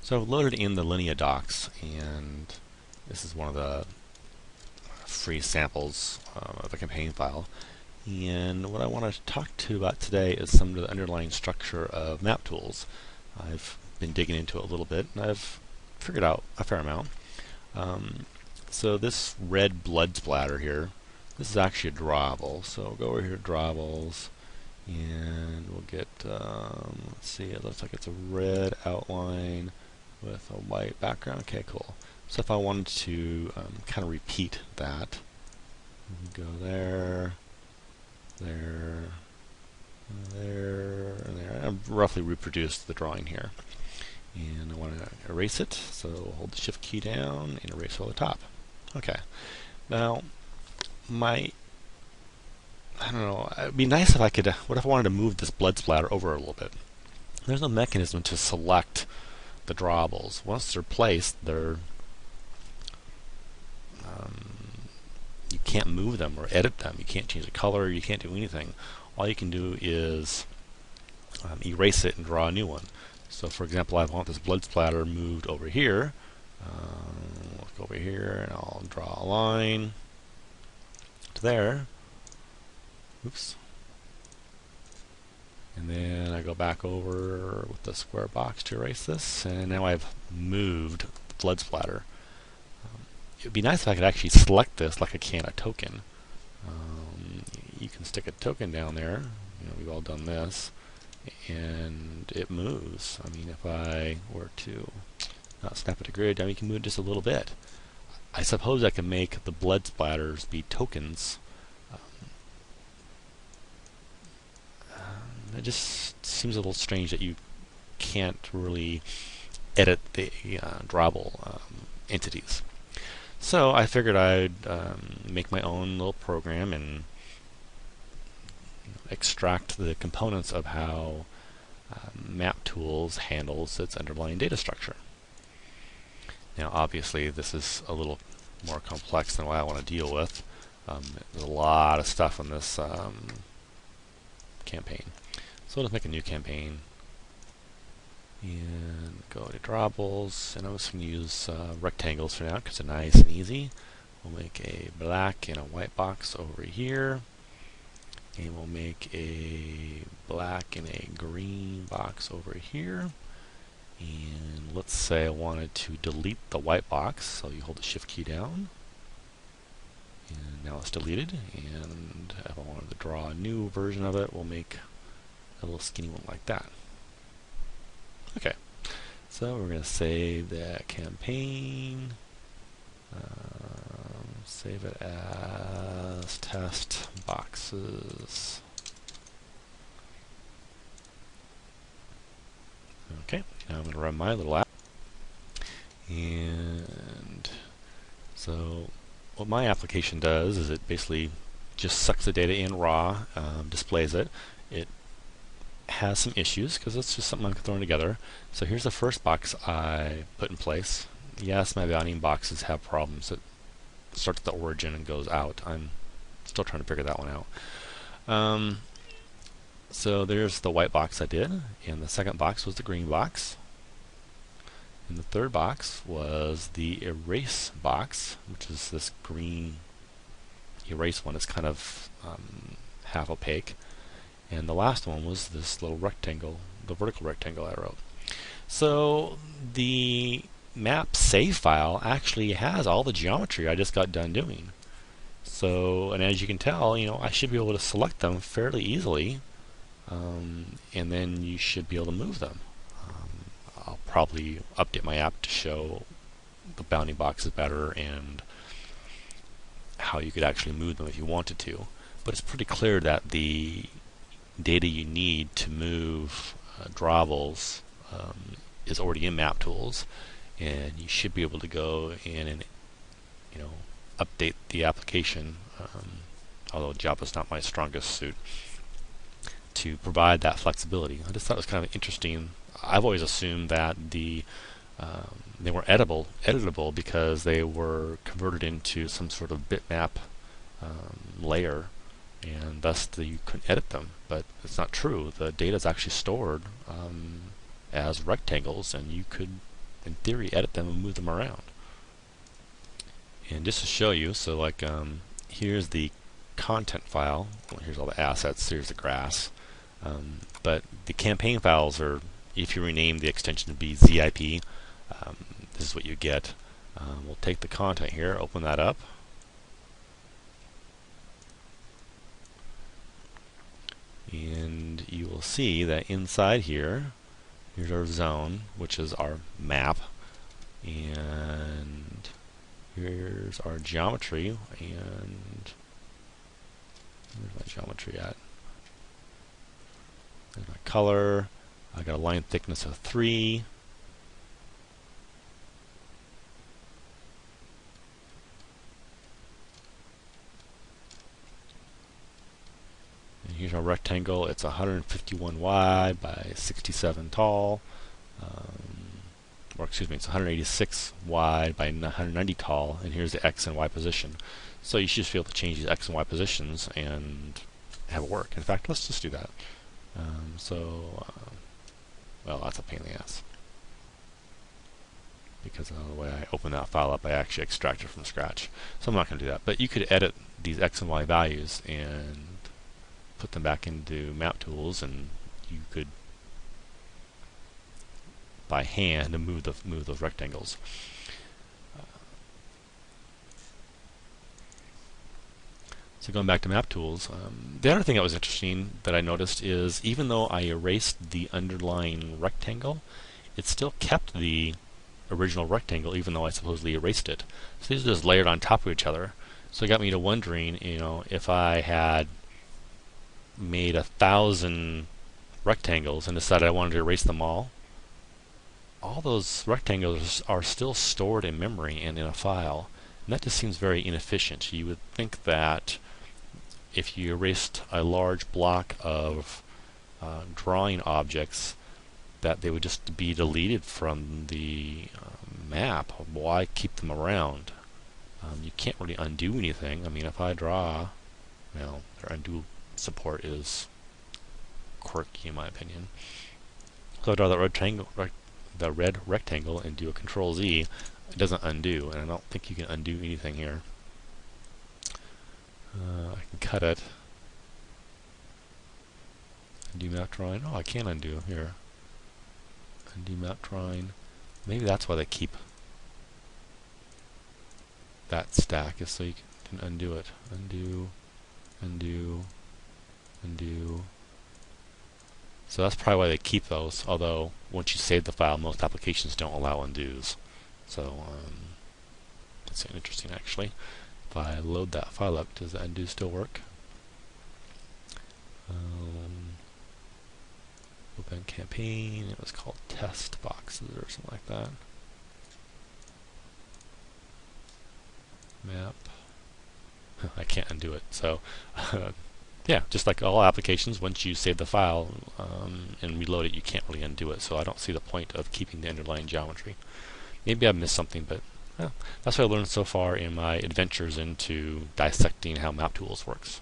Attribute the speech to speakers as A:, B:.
A: So I've loaded in the Linea docs, and this is one of the free samples of a campaign file. And what I want to talk to you about today is some of the underlying structure of map tools. I've been digging into it a little bit, and I've figured out a fair amount. So this red blood splatter here, this is actually a drawable. So we'll go over here to drawables, and we'll get, let's see, it looks like it's a red outline with a white background. Okay, cool. So if I wanted to kind of repeat that, go there, there, there, and there. I've roughly reproduced the drawing here. And I want to erase it, so hold the shift key down and erase all the top. Okay. Now, I don't know, it'd be nice if I could, what if I wanted to move this blood splatter over a little bit? There's no mechanism to select the drawables. Once they're placed, you can't move them or edit them. You can't change the color. You can't do anything. All you can do is erase it and draw a new one. So, for example, I want this blood splatter moved over here. Let's go over here, and I'll draw a line to there. Oops. And then I go back over with the square box to erase this, and now I've moved the blood splatter. It would be nice if I could actually select this like I can a token. You can stick a token down there. We've all done this, and it moves. I mean, if I were to not snap it to grid, you can move it just a little bit. I suppose I can make the blood splatters be tokens. It just seems a little strange that you can't really edit the drawable entities. So I figured I'd make my own little program and extract the components of how Map Tools handles its underlying data structure. Now, obviously, this is a little more complex than what I want to deal with. There's a lot of stuff in this campaign. So let's make a new campaign and go to drawables, and I'm just going to use rectangles for now because they're nice and easy. We'll make a black and a white box over here, and we'll make a black and a green box over here. And let's say I wanted to delete the white box, so you hold the shift key down, and now it's deleted. And if I wanted to draw a new version of it, we'll make a little skinny one like that. Okay, so we're going to save that campaign, save it as test boxes. Okay, now I'm going to run my little app. And so what my application does is it basically just sucks the data in raw, displays it. It has some issues because it's just something I'm throwing together. So here's the first box I put in place. Yes, my bounding boxes have problems. It starts at the origin and goes out. I'm still trying to figure that one out. So there's the white box I did, and the second box was the green box. And the third box was the erase box, which is this green erase one. It's kind of half opaque. And the last one was this little rectangle, the vertical rectangle I wrote. So the map save file actually has all the geometry I just got done doing. So, and as you can tell, I should be able to select them fairly easily, and then you should be able to move them. I'll probably update my app to show the bounding boxes better and how you could actually move them if you wanted to. But it's pretty clear that the data you need to move drawables is already in Map Tools, and you should be able to go in and update the application, although Java's not my strongest suit, to provide that flexibility. I just thought it was kind of interesting. I've always assumed that they were editable because they were converted into some sort of bitmap layer, and thus you couldn't edit them. But it's not true. The data is actually stored as rectangles, and you could in theory, edit them and move them around. And just to show you, so like here's the content file. Well, here's all the assets. Here's the grass. But the campaign files are, if you rename the extension to be zip, this is what you get. We'll take the content here, open that up. And you will see that inside here, here's our zone, which is our map. And here's our geometry. And where's my geometry at? There's my color. I got a line thickness of 3. And here's our rectangle. It's 151 wide by 67 tall. Or excuse me, it's 186 wide by 190 tall. And here's the X and Y position. So you should just be able to change these X and Y positions and have it work. In fact, let's just do that. Well, that's a pain in the ass. Because of the way I open that file up, I actually extract it from scratch. So I'm not going to do that. But you could edit these X and Y values and put them back into Map Tools, and you could, by hand, move those rectangles. So going back to Map Tools, the other thing that was interesting that I noticed is even though I erased the underlying rectangle, it still kept the original rectangle even though I supposedly erased it. So these are just layered on top of each other. So it got me to wondering, if I had made 1,000 rectangles and decided I wanted to erase them all those rectangles are still stored in memory and in a file. And that just seems very inefficient. You would think that if you erased a large block of drawing objects, that they would just be deleted from the map. Why keep them around? You can't really undo anything. I mean, if I draw, well, their undo support is quirky in my opinion. So I draw the red rectangle and do a Control Z, it doesn't undo, and I don't think you can undo anything here. I can cut it. Undo map drawing. Oh, I can undo here. Undo map drawing. Maybe that's why they keep that stack, is so you can undo it. Undo, undo, undo. So that's probably why they keep those, although once you save the file, most applications don't allow undos. So that's interesting actually. If I load that file up, does the undo still work? Open campaign, it was called test boxes or something like that. Map. I can't undo it. So yeah, just like all applications, once you save the file and reload it, you can't really undo it. So I don't see the point of keeping the underlying geometry. Maybe I've missed something, but that's what I learned so far in my adventures into dissecting how Map Tools works.